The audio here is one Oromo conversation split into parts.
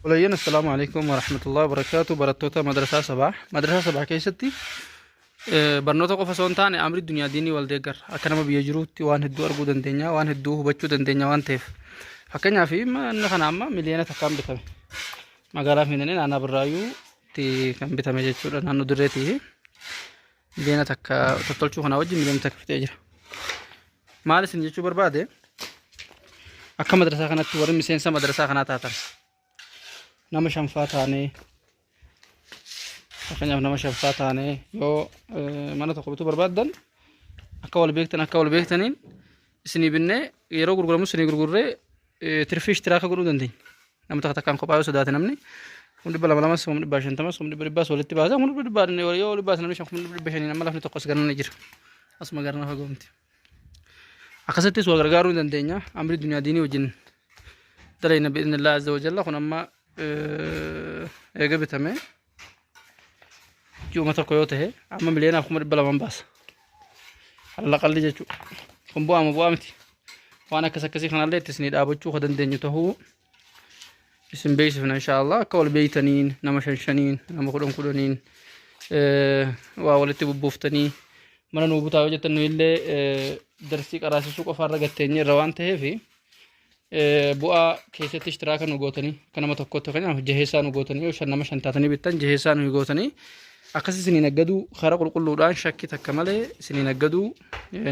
ولينا السلام عليكم ورحمة الله وبركاته. برتوتا مدرسة صباح كيستي برنوتا قف سونتان أمر الدنيا ديني والديجر أكنما بيجروتي وان هدو أرجو دندنيا وان هدو بتشو دندنيا وان تيف فكنيا في ما نخنا أما مليانة تكام بتمي ما قال في نين أنا برايو تي كم بتمي جتشو أنا ندرتي مليانة تك تطلعوا خنا وجه مليانة تك في تجرا ما لسه نجتشو بربادة أكم مدرسة خنا توري مسين مدرسة خنا تاتر nama shanfaa taanee fakkeenyaaf nama shanfaa taanee yoo mana tokko bituu barbaaddan akka wal beektaniin isinii binnee yeroo gurguramu isinii gurgurree tirfii ishtiraaka godhuu dandeenya. Nama takkaan kophaa yoo sodaate namni hundi bala malamas humni dhibbaa shantamas humni dhibbaas walitti baasa humni dhibbaa yoo walitti baasa namni shan humni dhibba shanii nama lafni tokkos ganna jira asuma garna fagoomti. Akkasittis wal gargaaruu dandeenya amri dunyaa diinii wajjin dalayna bi'idhnillaahi azza wa jalla kun amma eega bitame ji'uma tokko yoo ta'e amma miliyoonaaf kuma dhibba lamaan baasa alla qalli jechuudha. Kun bu'aa miti waan akkasii kanallee itti isinii dhaabachuu kan dandeenyu ta'uu isin beeksifna inshaallah akka wal beeytaniin nama shaniin nama kudhaniin waa walitti bubbuuftanii mana nuu butaa yoo jettan illee darsii qaraasisuu qofaarra gatteenye irra waan ta'eef bu'aa keessatti ishtiraaka nu gootanii kan nama tokkotti kanaaf jaheessaa nu gootanii yoo shan nama shan taatanii bittan jaheessaa nu gootanii akkasii isinii naggaduu karaa qulqulluudhaan shakkii takka malee isinii naggaduu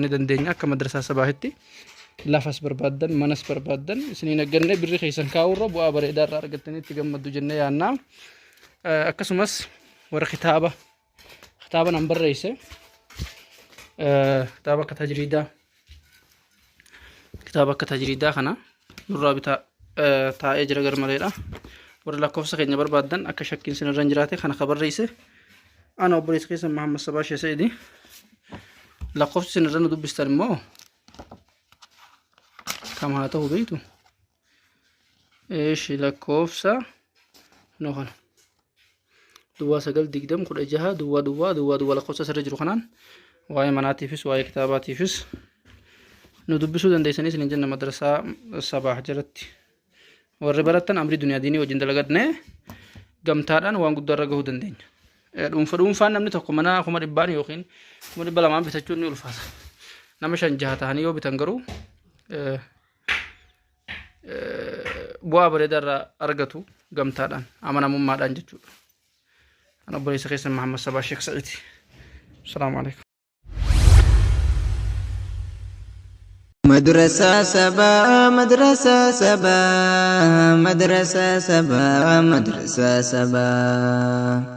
ni dandeenya akka madrasaa sabaahitti lafas barbaaddan manas barbaaddan isinii naggannee birrii keessan kaa'urra bu'aa bareedaa irraa argattanii itti gammaddu jennee yaannaa. Akkasumas warra kitaaba nan barreesse kitaaba akka tajriidaa kana nurraa bitaa taa'ee jira garmaleedha. Warra lakkoofsa keenya barbaaddan akka shakkiin sinirra hin jiraate kana ka barreesse ana obboleessa keessan Muhammad Sabaash Sa'iidi. Lakkoofsi sinirra nu dubbistan immoo kam haa ta'u beektu lakkoofsa noo kana duwwaa 920 duwwaa lakkoofsa sirra jiru kanaan waa'ee manaatiifis waa'ee kitaabaatiifis nu dubbisuu dandeessanii isin jenna madrasaa Sabaax jalatti warri barattan amrii dunyaa diinii wajjin dalagadnee gamtaadhaan waan guddaa irra gahuu dandeenya. Dhuunfaan namni tokko mana 100 yookiin 200 bitachuun ni ulfaata. Nama 5-6 ta'anii yoo bitan garuu bu'aa bareedaa irraa argatu gamtaadhaan amanamummaadhaan jechuudha. Ana obboleessa keessan Muhammad Sabaash Sa'iidi. Assalaamu alaykum. مدرسة سبا